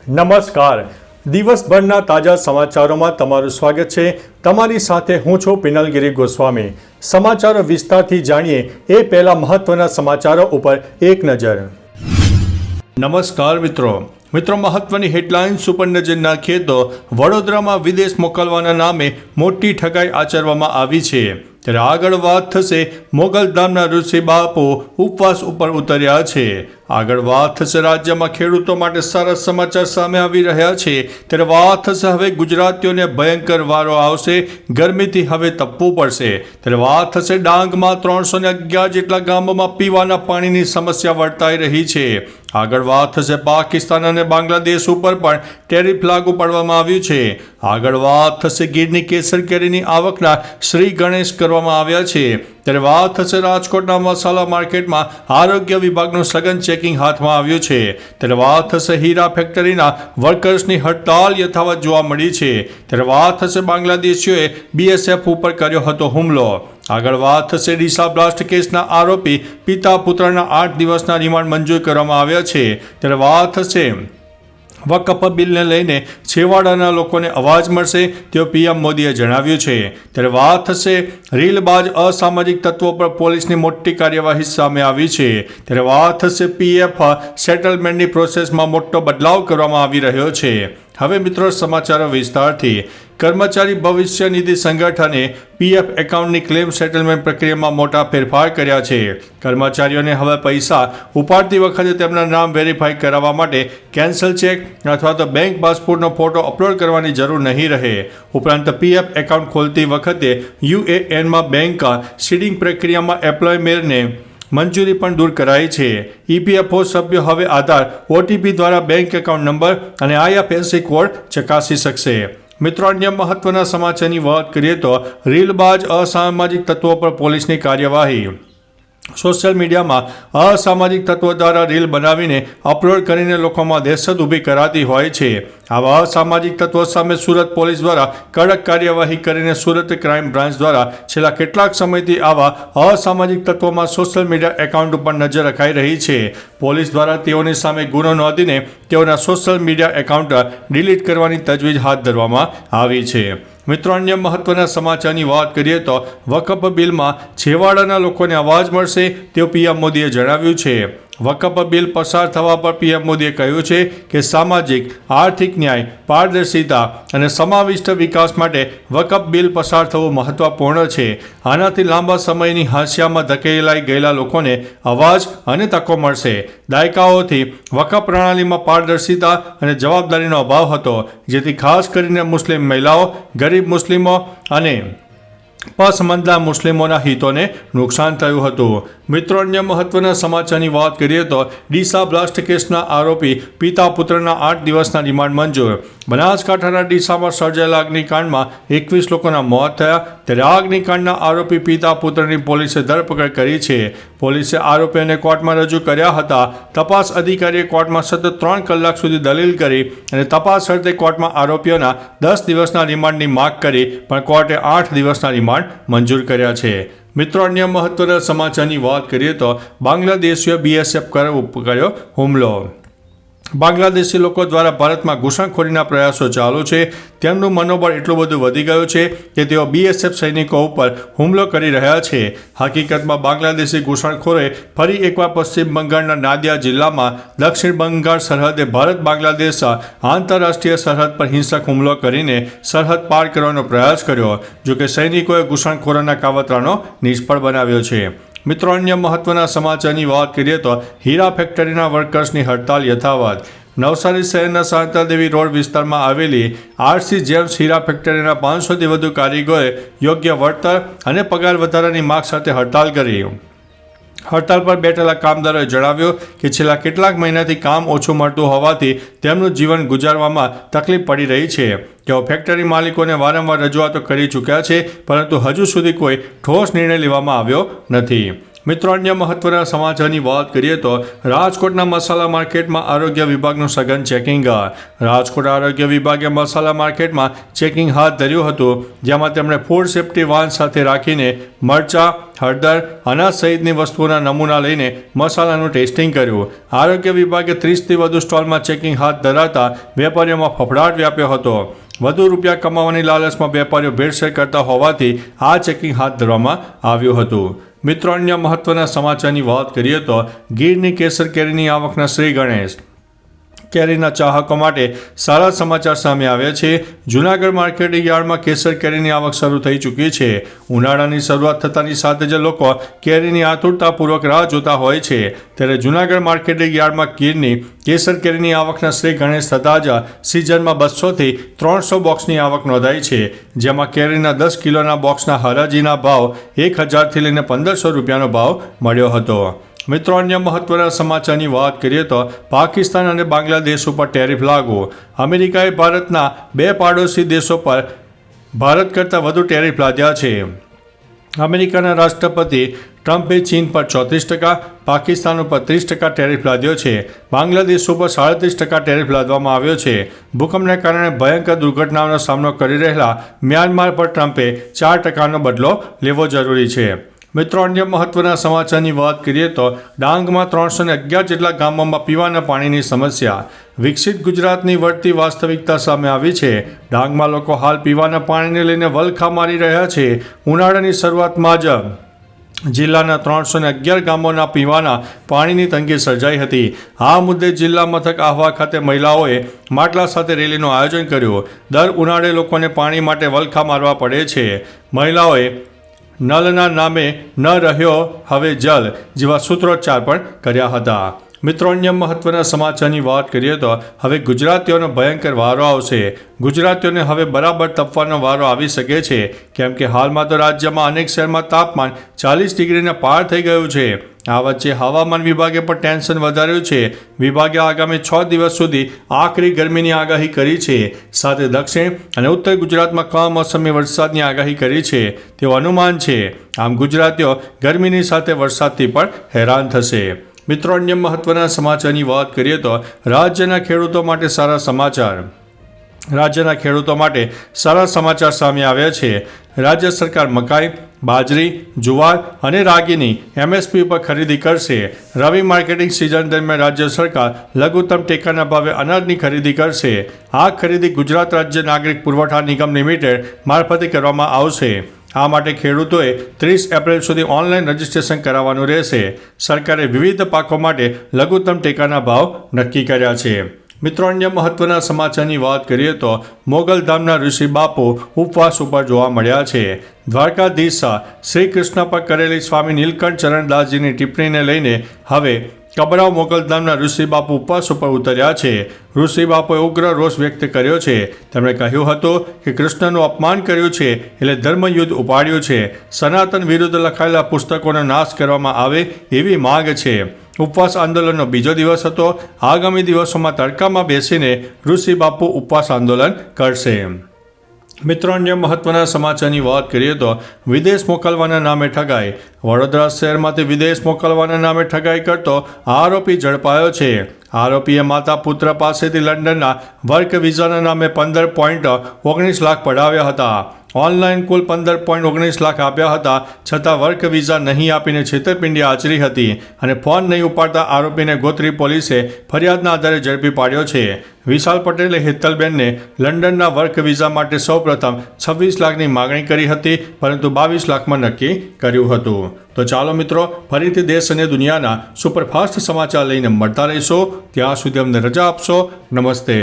નમસ્કાર. દિવસભરના તાજા સમાચારોમાં તમારું સ્વાગત છે. તમારી સાથે હું છું પિનલગીરી ગોસ્વામી. સમાચારો વિસ્તારથી જાણીએ એ પહેલા મહત્વના સમાચારો ઉપર એક નજર. નમસ્કાર મિત્રો, મહત્વની હેડલાઇન્સ ઉપર નજર નાખીએ તો વડોદરામાં વિદેશ મોકલવાના નામે મોટી ઠગાઈ આચરવામાં આવી છે. ત્યારે આગળ વાત થશે મોગલધામના ઋષિ બાપુ ઉપવાસ ઉપર ઉતર્યા છે. આગળ વાત થશે રાજ્યમાં ખેડૂતો માટે સારા સમાચાર સામે આવી રહ્યા છે. ત્યારે વાત થશે હવે ગુજરાતીઓને ભયંકર વારો આવશે, ગરમીથી હવે તપવું પડશે. ત્યારે વાત થશે ડાંગમાં 311 જેટલા ગામોમાં પીવાના પાણીની સમસ્યા વર્તાઈ રહી છે. આગળ વાત થશે પાકિસ્તાન અને બાંગ્લાદેશ ઉપર પણ ટેરિફ લાગુ પાડવામાં આવ્યું છે. આગળ વાત થશે ગીરની કેસર કેરીની આવકના શ્રી ગણેશ કરવામાં આવ્યા છે. ત્યારે વાત થશે રાજકોટના મસાલા માર્કેટમાં આરોગ્ય વિભાગનું સઘન ચેકિંગ હાથમાં આવ્યું છે. ત્યારે વાત થશે હીરા ફેક્ટરીના વર્કર્સની હડતાલ યથાવત જોવા મળી છે. ત્યારે વાત થશે બાંગ્લાદેશીઓએ બીએસએફ ઉપર કર્યો હતો હુમલો. આગળ વાત થશે ડીસા બ્લાસ્ટ કેસના આરોપી પિતા પુત્રના 8 દિવસના રિમાન્ડ મંજૂર કરવામાં આવ્યા છે. ત્યારે વાત થશે વકફ બિલને લઈને છેવાડાના લોકોને અવાજ મળશે તેવું પીએમ મોદીએ જણાવ્યું છે. ત્યારે વાત થશે રીલબાજ અસામાજિક તત્વો પર પોલીસની મોટી કાર્યવાહી સામે આવી છે. ત્યારે વાત થશે પીએફ સેટલમેન્ટની પ્રોસેસમાં મોટો બદલાવ કરવામાં આવી રહ્યો છે. હવે મિત્રો સમાચારો વિસ્તારથી. કર્મચારી ભવિષ્ય નિધિ સંગઠને પીએફ એકાઉન્ટની ક્લેમ સેટલમેન્ટ પ્રક્રિયામાં મોટા ફેરફાર કર્યા છે. કર્મચારીઓને હવે પૈસા ઉપાડતી વખતે તેમના નામ વેરીફાઈ કરાવવા માટે કેન્સલ ચેક અથવા તો બેંક પાસપોર્ટનો ફોટો અપલોડ કરવાની જરૂર નહીં રહે. ઉપરાંત પીએફ એકાઉન્ટ ખોલતી વખતે યુએએનમાં બેંક સીડિંગ પ્રક્રિયામાં એમ્પ્લોયરને મંજૂરી પણ દૂર કરાઈ છે. ઈપીએફઓ સભ્યો હવે આધાર, ઓટીપી દ્વારા બેંક એકાઉન્ટ નંબર અને આઈએફએસસી કોડ ચકાસી શકશે. મિત્રો, અન્ય મહત્વના સમાચારની વાત કરીએ તો રીલબાજ અસામાજિક તત્વો પર પોલીસની કાર્યવાહી. સોશિયલ મીડિયામાં અસામાજિક તત્વો દ્વારા રીલ બનાવીને અપલોડ કરીને લોકોમાં દહેશત ઊભી કરાતી હોય છે. આવા અસામાજિક તત્વો સામે સુરત પોલીસ દ્વારા કડક કાર્યવાહી કરીને સુરત ક્રાઇમ બ્રાન્ચ દ્વારા છેલ્લા કેટલાક સમયથી આવા અસામાજિક તત્વોમાં સોશિયલ મીડિયા એકાઉન્ટ ઉપર નજર રખાઈ રહી છે. પોલીસ દ્વારા તેઓની સામે ગુનો નોંધીને તેઓના સોશિયલ મીડિયા એકાઉન્ટ ડિલીટ કરવાની તજવીજ હાથ ધરવામાં આવી છે. મિત્રો, અન્ય મહત્વના સમાચારની વાત કરીએ તો વકફ બિલમાં છેવાડાના લોકોને અવાજ મળશે તેવું પીએમ મોદીએ જણાવ્યું છે. વકફ બિલ પસાર થવા પર પીએમ મોદીએ કહ્યું છે કે સામાજિક, આર્થિક ન્યાય, પારદર્શિતા અને સમાવિષ્ટ વિકાસ માટે વકફ બિલ પસાર થવું મહત્વપૂર્ણ છે. આનાથી લાંબા સમયની હાંસિયામાં ધકેલાઈ ગયેલા લોકોને અવાજ અને તકો મળશે. દાયકાઓથી વકફ પ્રણાલીમાં પારદર્શિતા અને જવાબદારીનો અભાવ હતો, જેથી ખાસ કરીને મુસ્લિમ મહિલાઓ, ગરીબ મુસ્લિમો અને પસમંદા મુસ્લિમોના હિતોને નુકસાન થયું હતું. મિત્રો, અન્ય મહત્વના સમાચારની વાત કરીએ તો ડીસા બ્લાસ્ટ કેસના આરોપી પિતા પુત્રના 8 દિવસના રિમાન્ડ મંજૂર. બનાસકાંઠાના ડીસામાં સર્જાયેલા અગ્નિકાંડમાં 21 લોકોના મોત થયા. ત્યારે આ અગ્નિકાંડના આરોપી પિતા પુત્રની પોલીસે ધરપકડ કરી છે. પોલીસે આરોપીઓને કોર્ટમાં રજૂ કર્યા હતા. તપાસ અધિકારીએ કોર્ટમાં સતત 3 કલાક સુધી દલીલ કરી અને તપાસ અર્થે કોર્ટમાં આરોપીઓના 10 દિવસના રિમાન્ડની માગ કરી, પણ કોર્ટે 8 દિવસના રિમાન્ડ મંજૂર કર્યા છે. મિત્રો, અન્ય મહત્વના સમાચારની વાત કરીએ તો બાંગ્લાદેશીઓએ બીએસએફ કર્યો હુમલો. બાંગ્લાદેશી લોકો દ્વારા ભારતમાં ઘૂસણખોરીના પ્રયાસો ચાલુ છે. તેમનું મનોબળ એટલું બધું વધી ગયું છે કે તેઓ બીએસએફ સૈનિકો ઉપર હુમલો કરી રહ્યા છે. હકીકતમાં બાંગ્લાદેશી ઘૂસણખોરે ફરી એકવાર પશ્ચિમ બંગાળના નાદિયા જિલ્લામાં દક્ષિણ બંગાળ સરહદે ભારત બાંગ્લાદેશ આંતરરાષ્ટ્રીય સરહદ પર હિંસક હુમલો કરીને સરહદ પાર કરવાનો પ્રયાસ કર્યો. જોકે સૈનિકોએ ઘૂસણખોરોના કાવતરાનો નિષ્ફળ બનાવ્યો છે. મિત્રો, અન્ય મહત્વના સમાચારની વાત કરીએ તો હીરા ફેક્ટરીના વર્કર્સની હડતાલ યથાવત. નવસારી શહેરના શાંતાદેવી રોડ વિસ્તારમાં આવેલી આરસી જેમ્સ હીરા ફેક્ટરીના 500થી વધુ કારીગરોએ યોગ્ય વળતર અને પગાર વધારાની માગ સાથે હડતાલ કરી. હડતાલ પર બેઠેલા કામદારોએ જણાવ્યું કે છેલ્લા કેટલાક મહિનાથી કામ ઓછું મળતું હોવાથી તેમનું જીવન ગુજારવામાં તકલીફ પડી રહી છે. તેઓ ફેક્ટરી માલિકોને વારંવાર રજૂઆતો કરી ચૂક્યા છે, પરંતુ હજુ સુધી કોઈ ઠોસ નિર્ણય લેવામાં આવ્યો નથી. મિત્રો, અન્ય મહત્વના સમાચારની વાત કરીએ તો રાજકોટના મસાલા માર્કેટમાં આરોગ્ય વિભાગનું સઘન ચેકિંગ. રાજકોટ આરોગ્ય વિભાગે મસાલા માર્કેટમાં ચેકિંગ હાથ ધર્યું હતું, જેમાં તેમણે ફૂડ સેફ્ટી વાન સાથે રાખીને મરચાં, હળદર, અનાજ સહિતની વસ્તુઓના નમૂના લઈને મસાલાનું ટેસ્ટિંગ કર્યું. આરોગ્ય વિભાગે 30થી વધુ સ્ટોલમાં ચેકિંગ હાથ ધરાતા વેપારીઓમાં ફફડાટ વ્યાપ્યો હતો. વધુ રૂપિયા કમાવાની લાલચમાં વેપારીઓ ભેળસેળ કરતા હોવાથી આ ચેકિંગ હાથ ધરવામાં આવ્યું હતું. મિત્રો, અન્ય મહત્વના સમાચારની વાત કરીએ તો ગીરની કેસર કેરીની આવકના શ્રી ગણેશ. કેરીના ચાહકો માટે સારા સમાચાર સામે આવ્યા છે. જૂનાગઢ માર્કેટિંગ યાર્ડમાં કેસર કેરીની આવક શરૂ થઈ ચૂકી છે. ઉનાળાની શરૂઆત થતાની સાથે જ લોકો કેરીની આતુરતાપૂર્વક રાહ જોતા હોય છે, ત્યારે જૂનાગઢ માર્કેટિંગ યાર્ડમાં ગીરની કેસર કેરીની આવકના શ્રી ગણેશ થતાં જ સિઝનમાં 200થી 300 બોક્સની આવક નોંધાઈ છે, જેમાં કેરીના 10 કિલોના બોક્સના હરાજીના ભાવ 1000થી લઈને 1500 રૂપિયાનો ભાવ મળ્યો હતો. મિત્રો, અન્ય મહત્વના સમાચારની વાત કરીએ તો પાકિસ્તાન અને બાંગ્લાદેશ ઉપર ટેરિફ લાગુ. અમેરિકાએ ભારતના 2 પાડોશી દેશો પર ભારત કરતાં વધુ ટેરિફ લાદ્યા છે. અમેરિકાના રાષ્ટ્રપતિ ટ્રમ્પે ચીન પર 34%, પાકિસ્તાન ઉપર 30% ટેરિફ લાદ્યો છે. બાંગ્લાદેશ ઉપર 37% ટેરિફ લાદવામાં આવ્યો છે. ભૂકંપને કારણે ભયંકર દુર્ઘટનાઓનો સામનો કરી રહેલા મ્યાનમાર પર ટ્રમ્પે 4%નો બદલો લેવો જરૂરી છે. મિત્રો, અન્ય મહત્વના સમાચારની વાત કરીએ તો ડાંગમાં 311 જેટલા ગામોમાં પીવાના પાણીની સમસ્યા. વિકસિત ગુજરાતની વધતી વાસ્તવિકતા સામે આવી છે. ડાંગમાં લોકો હાલ પીવાના પાણીને લઈને વલખા મારી રહ્યા છે. ઉનાળાની શરૂઆતમાં જ જિલ્લાના 311 ગામોના પીવાના પાણીની તંગી સર્જાઈ હતી. આ મુદ્દે જિલ્લા મથક આહવા ખાતે મહિલાઓએ માટલા સાથે રેલીનું આયોજન કર્યું. દર ઉનાળે લોકોને પાણી માટે વલખા મારવા પડે છે. મહિલાઓએ નલના નામે ન રહ્યો હવે જલ જેવા સૂત્રોચ્ચાર પણ કર્યા હતા. મિત્રો, અન્ય મહત્વના સમાચારની વાત કરીએ તો હવે ગુજરાતીઓનો ભયંકર વારો આવશે. ગુજરાતીઓને હવે બરાબર તપવાનો વારો આવી શકે છે, કેમ કે હાલમાં તો રાજ્યમાં અનેક શહેરમાં તાપમાન 40 ડિગ્રીને પાર થઈ ગયું છે. આ વચ્ચે હવામાન વિભાગે પણ ટેન્શન વધાર્યું છે. વિભાગે આગામી 6 દિવસ સુધી આકરી ગરમીની આગાહી કરી છે. સાથે દક્ષિણ અને ઉત્તર ગુજરાતમાં કમોસમી વરસાદની આગાહી કરી છે તેવું અનુમાન છે. આમ ગુજરાતીઓ ગરમીની સાથે વરસાદથી પણ હેરાન થશે. મિત્રો, અન્ય મહત્વના સમાચારની વાત કરીએ તો રાજ્યના ખેડૂતો માટે સારા સમાચાર. રાજ્યના ખેડૂતો માટે સારા સમાચાર સામે આવ્યા છે. રાજ્ય સરકાર મકાઈ, બાજરી, જુવાર અને રાગીની MSP પર ખરીદી કરશે. રવિ માર્કેટિંગ સિઝન દરમિયાન રાજ્ય સરકાર લઘુત્તમ ટેકાના ભાવે અનાજની ખરીદી કરશે. આ ખરીદી ગુજરાત રાજ્ય નાગરિક પુરવઠા નિગમ લિમિટેડ મારફતે કરવામાં આવશે. આ માટે ખેડૂતોએ 30 એપ્રિલ સુધી ઓનલાઈન રજીસ્ટ્રેશન કરાવવાનું રહેશે. સરકારે વિવિધ પાકો માટે લઘુત્તમ ટેકાના ભાવ નક્કી કર્યા છે. મિત્રો, અન્ય મહત્વના સમાચારની વાત કરીએ તો મોગલધામના ઋષિ બાપુ ઉપવાસ ઉપર જોવા મળ્યા છે. દ્વારકાધીશ શ્રી કૃષ્ણ પર કરેલી સ્વામી નીલકંઠ ચરણદાસજીની ટિપ્પણીને લઈને હવે કબરાવ મોગલધામના ઋષિ બાપુ ઉપવાસ ઉપર ઉતર્યા છે. ઋષિ બાપુએ ઉગ્ર રોષ વ્યક્ત કર્યો છે. તેમણે કહ્યું હતું કે કૃષ્ણનું અપમાન કર્યું છે એટલે ધર્મયુદ્ધ ઉપાડ્યું છે. સનાતન વિરુદ્ધ લખાયેલા પુસ્તકોનો નાશ કરવામાં આવે એવી માંગ છે. ઉપવાસ આંદોલનનો બીજો દિવસ હતો. આગામી દિવસોમાં તડકામાં બેસીને ઋષિ બાપુ ઉપવાસ આંદોલન કરશે. મિત્રો, અન્ય મહત્વના સમાચારની વાત કરીએ તો વિદેશ મોકલવાના નામે ઠગાઈ. વડોદરા શહેરમાંથી વિદેશ મોકલવાના નામે ઠગાઈ કરતો આરોપી ઝડપાયો છે. આરોપીએ માતા પુત્ર પાસેથી લંડનના વર્ક વિઝાના નામે 15.19 લાખ પડાવ્યા હતા. ઓનલાઈન કુલ 15.19 લાખ આપ્યા હતા, છતાં વર્ક વિઝા નહીં આપીને છેતરપિંડી આચરી હતી અને ફોન નહીં ઉપાડતા આરોપીને ગોત્રી પોલીસે ફરિયાદના આધારે ઝડપી પાડ્યો છે. વિશાલ પટેલે હેતલબેનને લંડનના વર્ક વિઝા માટે સૌપ્રથમ 26 લાખની માગણી કરી હતી, પરંતુ 22 લાખમાં નક્કી કર્યું હતું. તો ચાલો મિત્રો, ફરીથી દેશ અને દુનિયાના સુપરફાસ્ટ સમાચાર લઈને મળતા રહીશો. ત્યાં સુધી અમને રજા આપશો. નમસ્તે.